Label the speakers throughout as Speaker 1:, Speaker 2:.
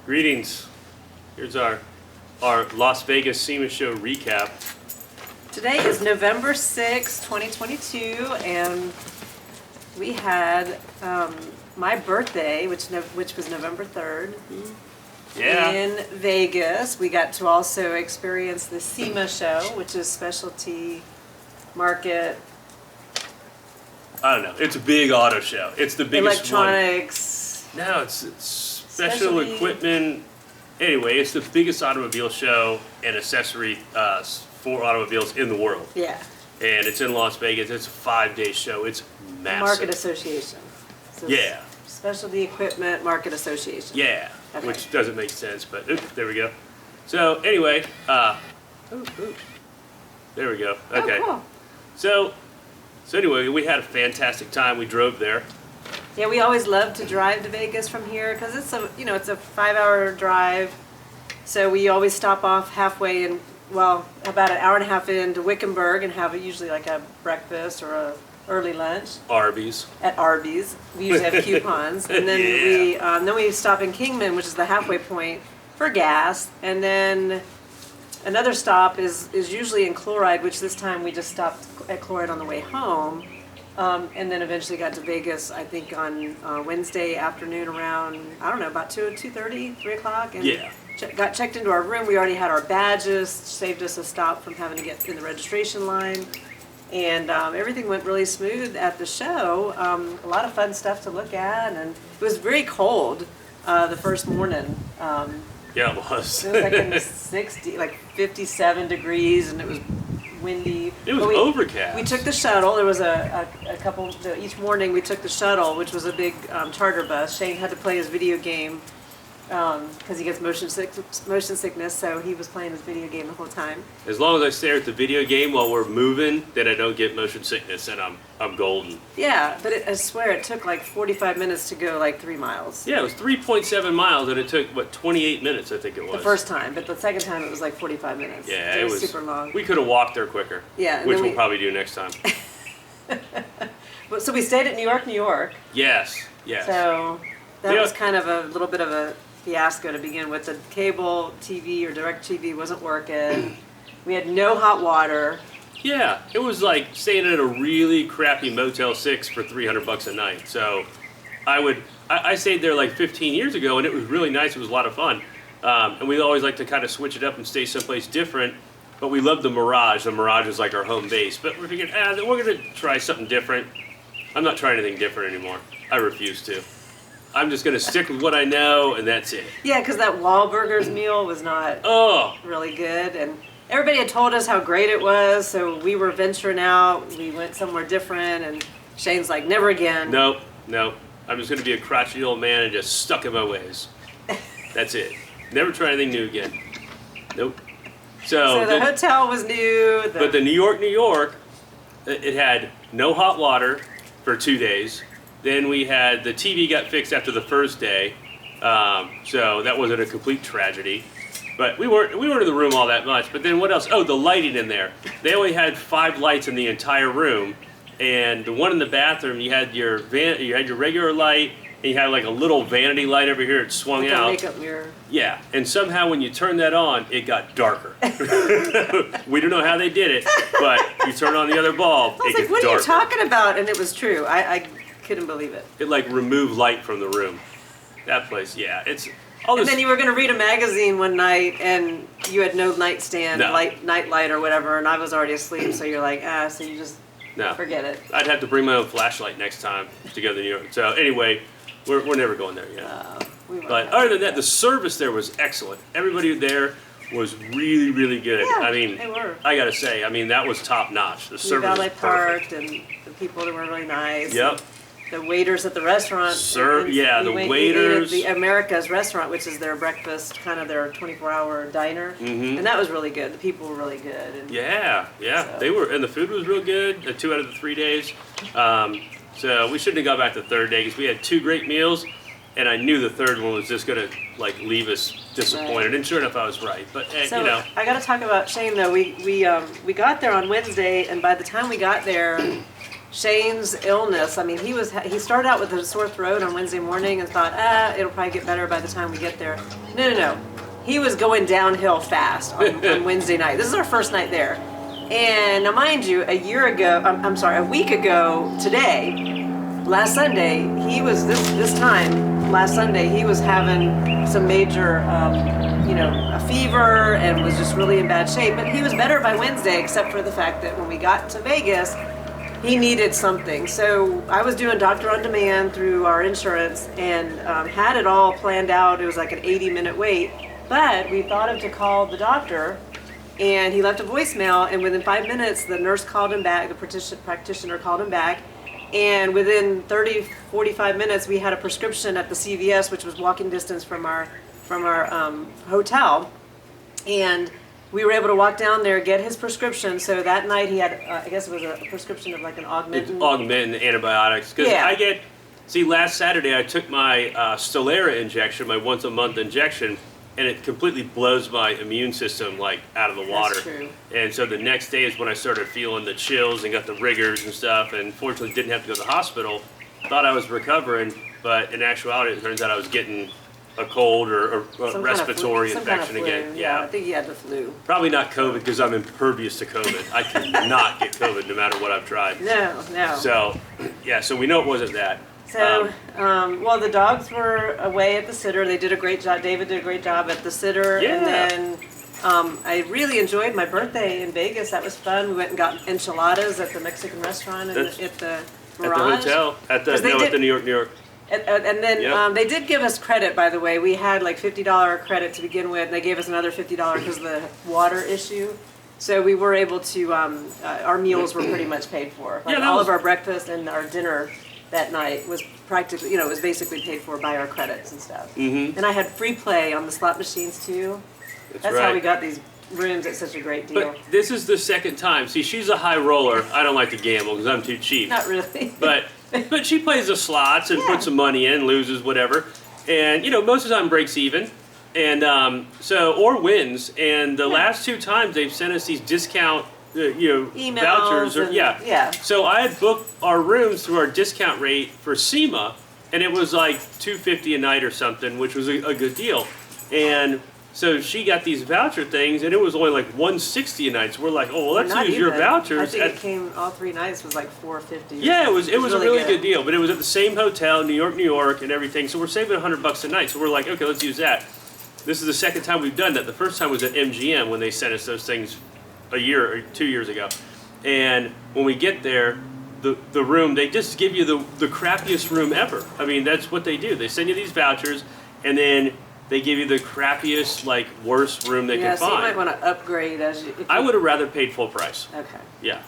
Speaker 1: Greetings. Here's our Las Vegas SEMA show recap.
Speaker 2: Today is November 6, 2022, and we had my birthday, which was November 3rd, in Vegas. We got to also experience the SEMA show, which is specialty market.
Speaker 1: I don't know. It's a big auto show. It's the biggest
Speaker 2: electronics.
Speaker 1: one. No, it's special equipment. Anyway, it's the biggest automobile show and accessory for automobiles in the world.
Speaker 2: Yeah.
Speaker 1: And it's in Las Vegas. It's a 5-day show. It's massive.
Speaker 2: Market Association. So
Speaker 1: yeah.
Speaker 2: Specialty Equipment Market Association.
Speaker 1: Yeah.
Speaker 2: Okay.
Speaker 1: Which doesn't make sense, but there we go. So anyway, there we go. Okay.
Speaker 2: Oh, cool.
Speaker 1: So anyway, we had a fantastic time. We drove there.
Speaker 2: Yeah, we always love to drive to Vegas from here because it's a 5-hour drive. So we always stop off halfway in, well, about an hour and a half into Wickenburg and have usually like a breakfast or a early lunch.
Speaker 1: Arby's.
Speaker 2: At Arby's. We usually have coupons. And then we stop in Kingman, which is the halfway point, for gas. And then another stop is usually in Chloride, which this time we just stopped at Chloride on the way home. And then eventually got to Vegas, I think, on Wednesday afternoon around, I don't know, about 2:30, 3 o'clock. And got checked into our room. We already had our badges, saved us a stop from having to get in the registration line. And everything went really smooth at the show. A lot of fun stuff to look at. And it was very cold the first morning.
Speaker 1: Yeah, it was.
Speaker 2: It was like in the 57 degrees, and it was windy.
Speaker 1: It was overcast.
Speaker 2: We took the shuttle. There was a couple, each morning we took the shuttle, which was a big charter bus. Shane had to play his video game because he gets motion sickness, so he was playing his video game the whole time.
Speaker 1: As long as I stare at the video game while we're moving, then I don't get motion sickness, and I'm golden.
Speaker 2: Yeah, but I swear it took like 45 minutes to go like 3 miles.
Speaker 1: Yeah, it was 3.7 miles, and it took, 28 minutes, I think it was.
Speaker 2: The first time, but the second time it was like 45 minutes.
Speaker 1: Yeah,
Speaker 2: it was super long.
Speaker 1: We could have walked there quicker.
Speaker 2: Yeah.
Speaker 1: Which we'll probably do next time.
Speaker 2: So we stayed at New York.
Speaker 1: Yes.
Speaker 2: So that was kind of a little bit of a fiasco to begin with. The cable TV or direct TV wasn't working. We had no hot water.
Speaker 1: Yeah, it was like staying at a really crappy Motel 6 for $300 a night. So I stayed there like 15 years ago, and it was really nice. It was a lot of fun. And we always like to kind of switch it up and stay someplace different. But we love the Mirage. The Mirage is like our home base. But we figured, we're going to try something different. I'm not trying anything different anymore. I refuse to. I'm just going to stick with what I know, and that's it.
Speaker 2: Yeah, because that Wahlburgers meal was not really good. And everybody had told us how great it was, so we were venturing out. We went somewhere different, and Shane's like, never again.
Speaker 1: Nope. I'm just going to be a crotchety old man and just stuck in my ways. That's it. Never try anything new again. Nope. So
Speaker 2: the hotel was new.
Speaker 1: But the New York, it had no hot water for 2 days. Then we had the TV got fixed after the first day, so that wasn't a complete tragedy. But we weren't in the room all that much. But then what else? Oh, the lighting in there. They only had 5 lights in the entire room, and the one in the bathroom, you had your regular light, and you had like a little vanity light over here. It swung
Speaker 2: like
Speaker 1: out.
Speaker 2: A makeup mirror.
Speaker 1: Yeah, and somehow when you turned that on, it got darker. We don't know how they did it, but you turn on the other bulb,
Speaker 2: I was
Speaker 1: it
Speaker 2: like, what
Speaker 1: gets darker.
Speaker 2: are you talking about? And it was true. I couldn't believe it.
Speaker 1: It like removed light from the room. That place, yeah, it's all this.
Speaker 2: And then you were going to read a magazine one night, and you had no nightstand, night light or whatever, and I was already asleep. So you're like, so you just forget it.
Speaker 1: I'd have to bring my own flashlight next time to go to New York. So anyway, we're never going there yet. But other than that, the service there was excellent. Everybody there was really, really good.
Speaker 2: Yeah,
Speaker 1: I mean,
Speaker 2: they were.
Speaker 1: I gotta say, that was top notch. The service
Speaker 2: valet
Speaker 1: was perfect.
Speaker 2: parked, and the people that were really nice.
Speaker 1: Yep.
Speaker 2: The waiters at the restaurant.
Speaker 1: The waiters.
Speaker 2: We ate at the America's restaurant, which is their breakfast, kind of their 24-hour diner. Mm-hmm. And that was really good. The people were really good. And
Speaker 1: so. They were, and the food was real good. 2 out of the 3 days. So we shouldn't have gone back the third day because we had 2 great meals, and I knew the third one was just gonna leave us disappointed.
Speaker 2: Right.
Speaker 1: And sure enough, I was right. But
Speaker 2: so I got to talk about Shane though. We got there on Wednesday, and by the time we got there, Shane's illness. I mean, he started out with a sore throat on Wednesday morning and thought, it'll probably get better by the time we get there. No. He was going downhill fast on Wednesday night. This is our first night there. And now, mind you, a week ago today, last Sunday, he was last Sunday, he was having some major, a fever and was just really in bad shape. But he was better by Wednesday, except for the fact that when we got to Vegas, he needed something. So I was doing doctor on demand through our insurance and had it all planned out. It was like an 80-minute wait. But we thought of to call the doctor, and he left a voicemail, and within 5 minutes, the nurse called him back, the practitioner called him back, and within 30, 45 minutes, we had a prescription at the CVS, which was walking distance from our hotel, and we were able to walk down there, get his prescription. So that night he had, I guess it was a prescription of like an Augmentin.
Speaker 1: Augmentin antibiotics. Because
Speaker 2: Yeah.
Speaker 1: last Saturday I took my Stelara injection, my once a month injection, and it completely blows my immune system like out of the water.
Speaker 2: That's true.
Speaker 1: And so the next day is when I started feeling the chills and got the rigors and stuff, and fortunately didn't have to go to the hospital. Thought I was recovering, but in actuality it turns out I was getting a cold or a respiratory infection again.
Speaker 2: Yeah, I think he had the flu.
Speaker 1: Probably not COVID because I'm impervious to COVID. I cannot get COVID no matter what I've tried.
Speaker 2: No.
Speaker 1: So, so we know it wasn't that.
Speaker 2: So, well, the dogs were away at the sitter. They did a great job. David did a great job at the sitter.
Speaker 1: Yeah.
Speaker 2: And then I really enjoyed my birthday in Vegas. That was fun. We went and got enchiladas at the Mexican restaurant at the Mirage.
Speaker 1: At the hotel. At the New York.
Speaker 2: And then
Speaker 1: Yep.
Speaker 2: they did give us credit, by the way. We had like $50 credit to begin with. And they gave us another $50 because of the water issue. So we were able to, our meals were pretty much paid for. Like all of our breakfast and our dinner that night was practically, it was basically paid for by our credits and stuff.
Speaker 1: Mm-hmm.
Speaker 2: And I had free play on the slot machines too. That's how we got these rooms at such a great deal.
Speaker 1: But this is the second time. See, she's a high roller. I don't like to gamble because I'm too cheap.
Speaker 2: Not really.
Speaker 1: But she plays the slots and puts some money in, loses, whatever. And, most of the time breaks even. And or wins. And the last two times they've sent us these discount
Speaker 2: Emails
Speaker 1: vouchers. So I had booked our rooms through our discount rate for SEMA, and it was like $250 a night or something, which was a good deal. And so she got these voucher things, and it was only like $160 a night. So we're like, oh, well, let's use your vouchers.
Speaker 2: I think it came all 3 nights was like $450.
Speaker 1: Yeah, it was a really good deal, but it was at the same hotel, New York, and everything. So we're saving $100 a night. So we're like, okay, let's use that. This is the second time we've done that. The first time was at MGM when they sent us those things a year or 2 years ago. And when we get there, the room, they just give you the crappiest room ever. I mean, that's what they do. They send you these vouchers, and then they give you the crappiest, worst room they can
Speaker 2: so
Speaker 1: find.
Speaker 2: you might want to upgrade
Speaker 1: I would have rather paid full price.
Speaker 2: Okay.
Speaker 1: Yeah,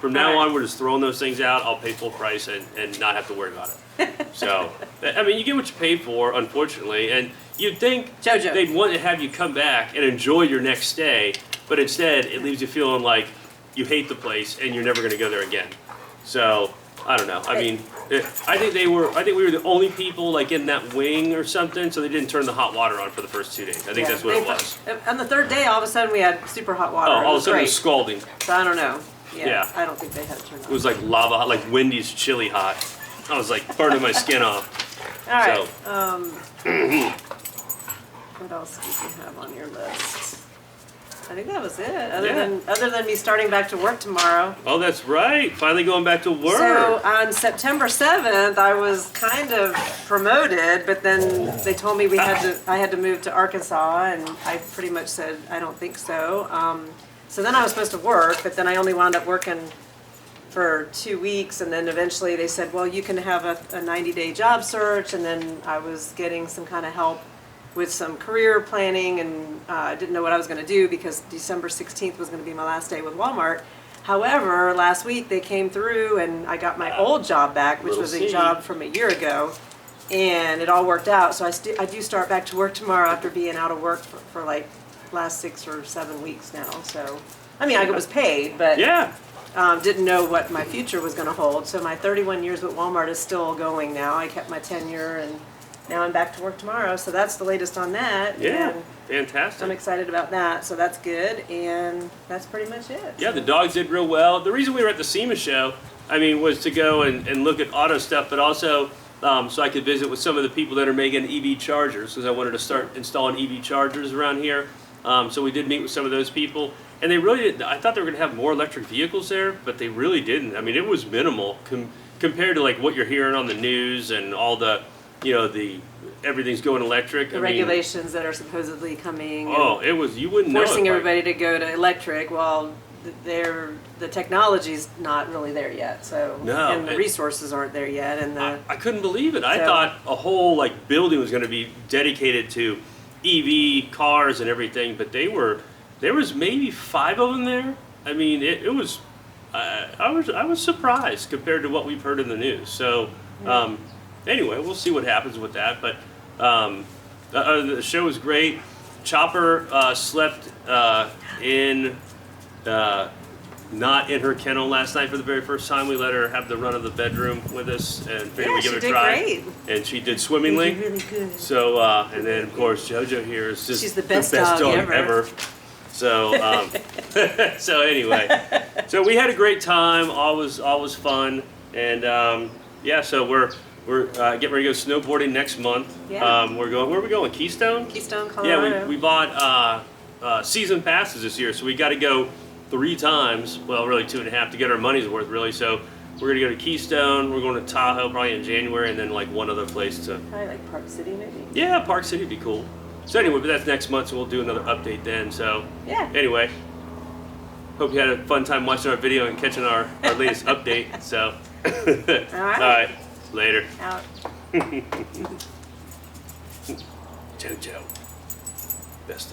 Speaker 1: from now on, we're just throwing those things out. I'll pay full price and not have to worry about it. So, I mean, you get what you pay for, unfortunately, and you'd think
Speaker 2: Jojo.
Speaker 1: they'd want to have you come back and enjoy your next stay, but instead, it leaves you feeling like you hate the place and you're never going to go there again. So, I don't know. I mean, I think we were the only people in that wing or something, so they didn't turn the hot water on for the first 2 days. I think that's what it was.
Speaker 2: On the third day, all of a sudden, we had super hot water.
Speaker 1: Oh, all of a sudden it
Speaker 2: great.
Speaker 1: was scalding.
Speaker 2: So I don't know.
Speaker 1: Yeah.
Speaker 2: I don't think they had it turned on.
Speaker 1: It was like lava hot, like Wendy's chili hot. I was like burning my skin off.
Speaker 2: All right.
Speaker 1: So.
Speaker 2: What else did you have on your list? I think that was it. Other than me starting back to work tomorrow.
Speaker 1: Oh, that's right. Finally going back to work.
Speaker 2: So on September 7th, I was kind of promoted, but then they told me I had to move to Arkansas, and I pretty much said I don't think so. So then I was supposed to work, but then I only wound up working for 2 weeks, and then eventually they said, well, you can have a 90-day job search, and then I was getting some kind of help with some career planning, and I didn't know what I was going to do because December 16th was going to be my last day with Walmart. However, last week they came through and I got my old job back, which was a job from a year ago, and it all worked out. So I do start back to work tomorrow after being out of work for like last 6 or 7 weeks now. So, I mean, I was paid, but didn't know what my future was going to hold. So my 31 years with Walmart is still going now. I kept my tenure, and now I'm back to work tomorrow, so that's the latest on that.
Speaker 1: Yeah,
Speaker 2: and
Speaker 1: fantastic.
Speaker 2: I'm excited about that, so that's good, and that's pretty much it.
Speaker 1: Yeah, the dogs did real well. The reason we were at the SEMA show I mean, was to go and look at auto stuff, but also so I could visit with some of the people that are making EV chargers, because I wanted to start installing EV chargers around here. So we did meet with some of those people, and they really did. I thought they were going to have more electric vehicles there, but they really didn't. I mean, it was minimal compared to like what you're hearing on the news and all the, everything's going electric.
Speaker 2: The regulations that are supposedly coming.
Speaker 1: Oh, it was, you wouldn't know it.
Speaker 2: Forcing everybody to go to electric. Well, the technology's not really there yet. So
Speaker 1: No,
Speaker 2: and the resources aren't there yet. And
Speaker 1: I couldn't believe it. I thought a whole like building was going to be dedicated to EV cars and everything, but there was maybe 5 of them there. I mean, it was. I was surprised compared to what we've heard in the news. So anyway, we'll see what happens with that. But the show was great. Chopper slept in. Not in her kennel last night for the very first time. We let her have the run of the bedroom with us and figured we'd give it a try.
Speaker 2: Great.
Speaker 1: And she did swimmingly.
Speaker 2: Really good.
Speaker 1: So, and then of course JoJo here is just
Speaker 2: she's the best dog ever.
Speaker 1: So, so anyway, so we had a great time. All was fun, and yeah. So we're getting ready to go snowboarding next month.
Speaker 2: Yeah.
Speaker 1: We're going. Where are we going? Keystone.
Speaker 2: Keystone, Colorado.
Speaker 1: Yeah, we bought season passes this year, so we got to go 3 times. Well, really 2.5 to get our money's worth, really. So we're gonna go to Keystone. We're going to Tahoe probably in January, and then like one other place to.
Speaker 2: Probably like Park City, maybe.
Speaker 1: Yeah, Park City would be cool. So anyway, but that's next month, so we'll do another update then. So
Speaker 2: yeah.
Speaker 1: Anyway, hope you had a fun time watching our video and catching our latest update. So
Speaker 2: All
Speaker 1: right, later.
Speaker 2: Out.
Speaker 1: JoJo, best dog.